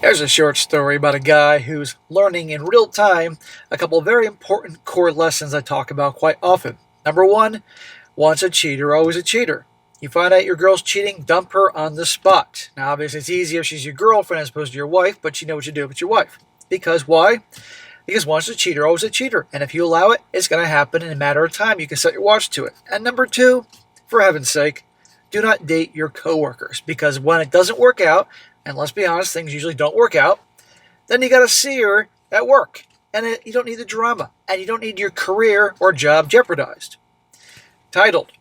Here's a short story about a guy who's learning in real time a couple of very important core lessons I talk about quite often. Number one, once a cheater, always a cheater. You find out your girl's cheating, dump her on the spot. Now, obviously, it's easier if she's your girlfriend as opposed to your wife, but you know what you do with your wife. Because why? Because once a cheater, always a cheater. And if you allow it, it's going to happen in a matter of time. You can set your watch to it. And number two, for heaven's sake, do not date your coworkers. Because when it doesn't work out, and let's be honest, things usually don't work out, then you got to see her at work. And you don't need the drama. And you don't need your career or job jeopardized. Titled,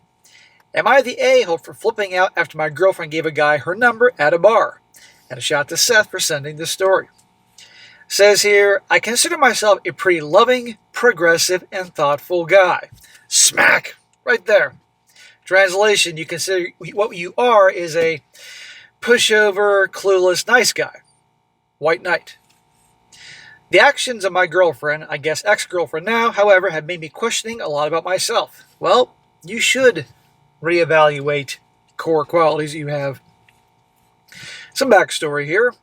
Am I the a-hole for flipping out after my girlfriend gave a guy her number at a bar? And a shout to Seth for sending this story. Says here, I consider myself a pretty loving, progressive, and thoughtful guy. Smack! Right there. Translation, you consider what you are is a pushover, clueless, nice guy. White knight. The actions of my girlfriend, I guess ex-girlfriend now, however, have made me questioning a lot about myself. Well, you should reevaluate core qualities you have. Some backstory here.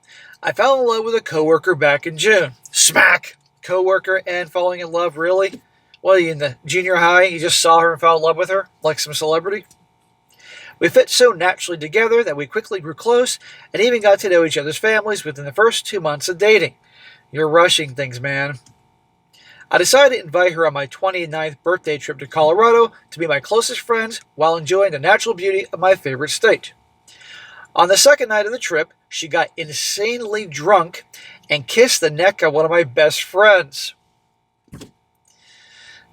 I fell in love with a coworker back in June. Smack! Coworker and falling in love, really? What are you, in the junior high? You just saw her and fell in love with her? Like some celebrity? We fit so naturally together that we quickly grew close and even got to know each other's families within the first 2 months of dating. You're rushing things, man. I decided to invite her on my 29th birthday trip to Colorado to be my closest friends while enjoying the natural beauty of my favorite state. On the second night of the trip, she got insanely drunk and kissed the neck of one of my best friends.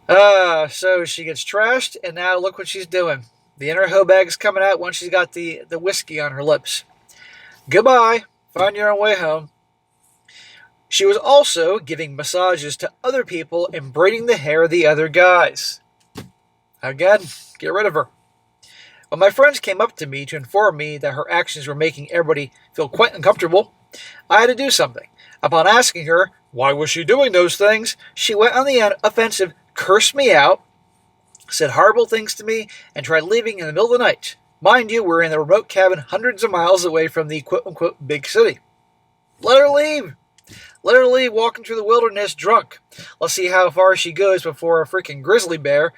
So she gets trashed, and now look what she's doing. The inner hoe bag's coming out once she's got the whiskey on her lips. Goodbye. Find your own way home. She was also giving massages to other people and braiding the hair of the other guys. Again, get rid of her. When my friends came up to me to inform me that her actions were making everybody feel quite uncomfortable, I had to do something. Upon asking her why was she doing those things, she went on the offensive, cursed me out, said horrible things to me, and tried leaving in the middle of the night. Mind you, we're in a remote cabin hundreds of miles away from the quote-unquote big city. Let her leave. Let her leave walking through the wilderness drunk. Let's see how far she goes before a freaking grizzly bear.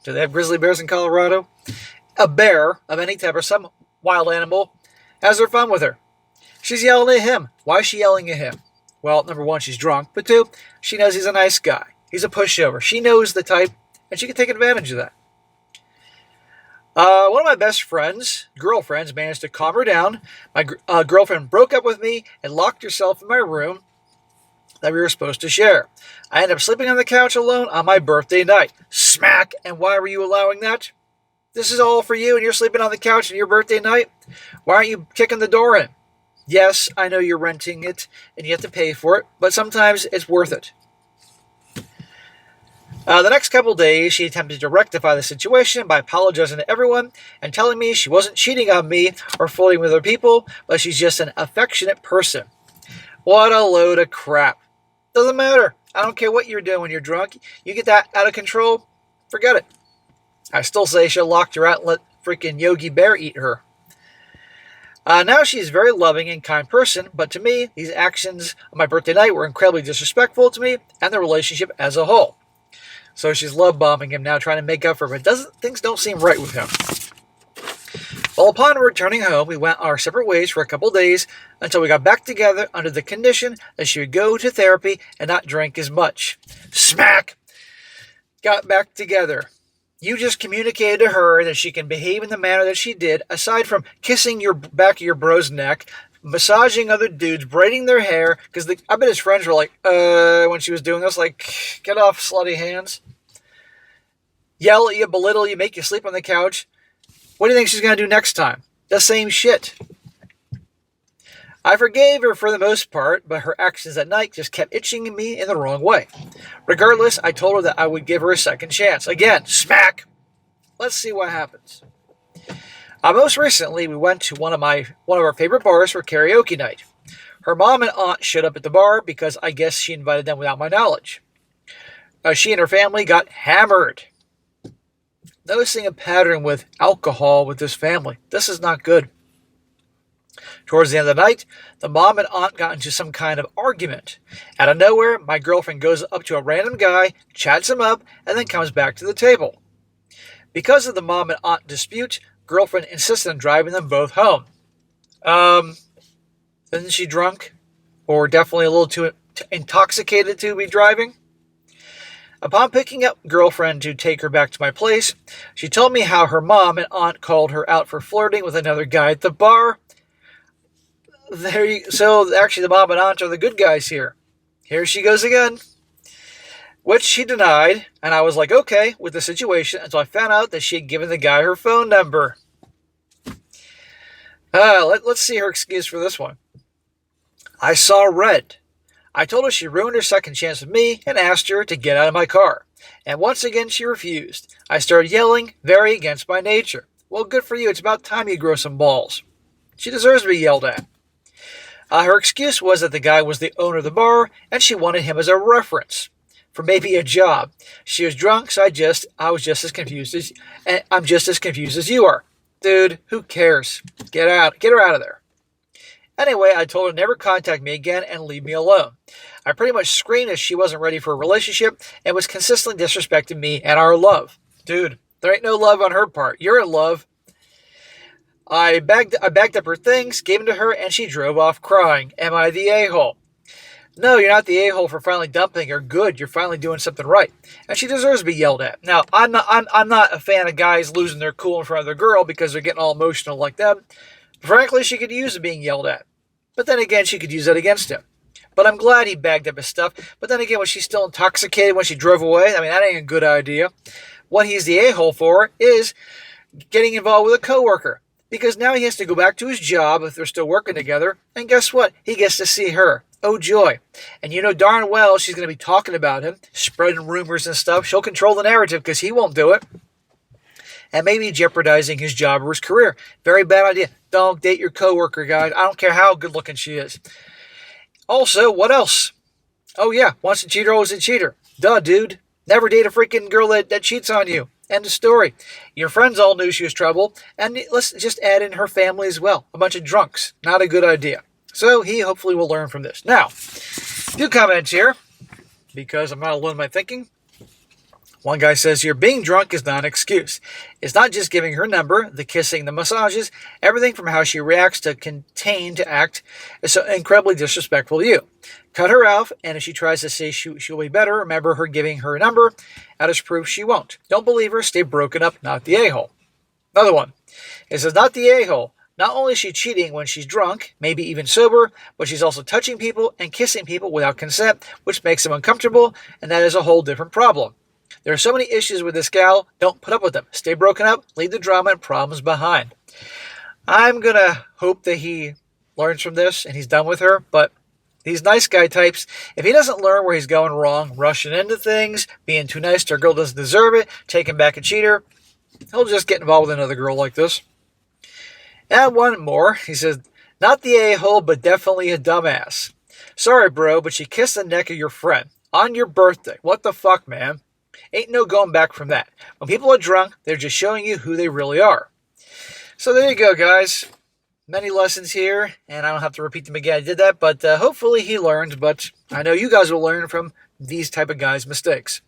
Do they have grizzly bears in Colorado? A bear of any type or some wild animal has their fun with her. She's yelling at him. Why is she yelling at him? Well, number one, she's drunk. But two, she knows he's a nice guy. He's a pushover. She knows the type, and she can take advantage of that. One of my best friends, girlfriends, managed to calm her down. My girlfriend broke up with me and locked herself in my room that we were supposed to share. I ended up sleeping on the couch alone on my birthday night. Smack! And why were you allowing that? This is all for you and you're sleeping on the couch on your birthday night? Why aren't you kicking the door in? Yes, I know you're renting it and you have to pay for it, but sometimes it's worth it. The next couple days, she attempted to rectify the situation by apologizing to everyone and telling me she wasn't cheating on me or flirting with other people, but she's just an affectionate person. What a load of crap. Doesn't matter. I don't care what you're doing when you're drunk. You get that out of control, forget it. I still say she locked her out and let freaking Yogi Bear eat her. Now she's a very loving and kind person, but to me, these actions on my birthday night were incredibly disrespectful to me and the relationship as a whole. So she's love-bombing him now, trying to make up for it, but things don't seem right with him. Well, upon returning home, we went our separate ways for a couple days until we got back together under the condition that she would go to therapy and not drink as much. Smack! Got back together. You just communicated to her that she can behave in the manner that she did, aside from kissing your back of your bro's neck, massaging other dudes, braiding their hair, because I bet his friends were like, when she was doing this, like, get off, slutty hands. Yell at you, belittle you, make you sleep on the couch. What do you think she's going to do next time? The same shit. I forgave her for the most part, but her actions that night just kept itching me in the wrong way. Regardless, I told her that I would give her a second chance. Again, smack! Let's see what happens. Most recently, we went to one of our favorite bars for karaoke night. Her mom and aunt showed up at the bar because I guess she invited them without my knowledge. She and her family got hammered. Noticing a pattern with alcohol with this family. This is not good. Towards the end of the night, the mom and aunt got into some kind of argument. Out of nowhere, my girlfriend goes up to a random guy, chats him up, and then comes back to the table. Because of the mom and aunt dispute, girlfriend insisted on driving them both home. Isn't she drunk? Or definitely a little too intoxicated to be driving? Upon picking up girlfriend to take her back to my place, she told me how her mom and aunt called her out for flirting with another guy at the bar. So actually the mom and aunt are the good guys here. Here she goes again. Which she denied, and I was like, okay, with the situation, until I found out that she had given the guy her phone number. Let's see her excuse for this one. I saw red. I told her she ruined her second chance with me and asked her to get out of my car. And once again, she refused. I started yelling, very against my nature. Well, good for you. It's about time you grow some balls. She deserves to be yelled at. Her excuse was that the guy was the owner of the bar, and she wanted him as a reference for maybe a job. She was drunk, so I was just as confused as, and I'm just as confused as you are. Dude, who cares? Get her out of there. Anyway, I told her never contact me again and leave me alone. I pretty much screamed that she wasn't ready for a relationship and was consistently disrespecting me and our love. Dude, there ain't no love on her part. You're in love. I bagged up her things, gave them to her, and she drove off crying. Am I the a-hole? No, you're not the a-hole for finally dumping her. Good, you're finally doing something right. And she deserves to be yelled at. Now, I'm not a fan of guys losing their cool in front of their girl because they're getting all emotional like them. Frankly, she could use being yelled at. But then again, she could use that against him. But I'm glad he bagged up his stuff. But then again, was she still intoxicated when she drove away? I mean, that ain't a good idea. What he's the a-hole for is getting involved with a coworker. Because now he has to go back to his job if they're still working together. And guess what? He gets to see her. Oh, joy. And you know darn well she's going to be talking about him, spreading rumors and stuff. She'll control the narrative because he won't do it. And maybe jeopardizing his job or his career. Very bad idea. Don't date your coworker, guys. I don't care how good looking she is. Also, what else? Oh, yeah. Once a cheater, always a cheater. Duh, dude. Never date a freaking girl that cheats on you. End of story. Your friends all knew she was trouble. And let's just add in her family as well. A bunch of drunks. Not a good idea. So he hopefully will learn from this. Now, a few comments here. Because I'm not alone in my thinking. One guy says here, being drunk is not an excuse. It's not just giving her number, the kissing, the massages, everything from how she reacts to contain to act is so incredibly disrespectful to you. Cut her out, and if she tries to say she'll be better, remember her giving her number. That is proof she won't. Don't believe her, stay broken up, not the a-hole. Another one. It says, not the a-hole. Not only is she cheating when she's drunk, maybe even sober, but she's also touching people and kissing people without consent, which makes them uncomfortable, and that is a whole different problem. There are so many issues with this gal. Don't put up with them. Stay broken up. Leave the drama and problems behind. I'm going to hope that he learns from this and he's done with her. But these nice guy types, if he doesn't learn where he's going wrong, rushing into things, being too nice to a girl doesn't deserve it, taking back a cheater, he'll just get involved with another girl like this. And one more. He says, not the a-hole, but definitely a dumbass. Sorry, bro, but she kissed the neck of your friend on your birthday. What the fuck, man? Ain't no going back from that. When people are drunk, they're just showing you who they really are. So there you go, guys. Many lessons here, and I don't have to repeat them again. I did that, but hopefully he learned. But I know you guys will learn from these type of guys' mistakes.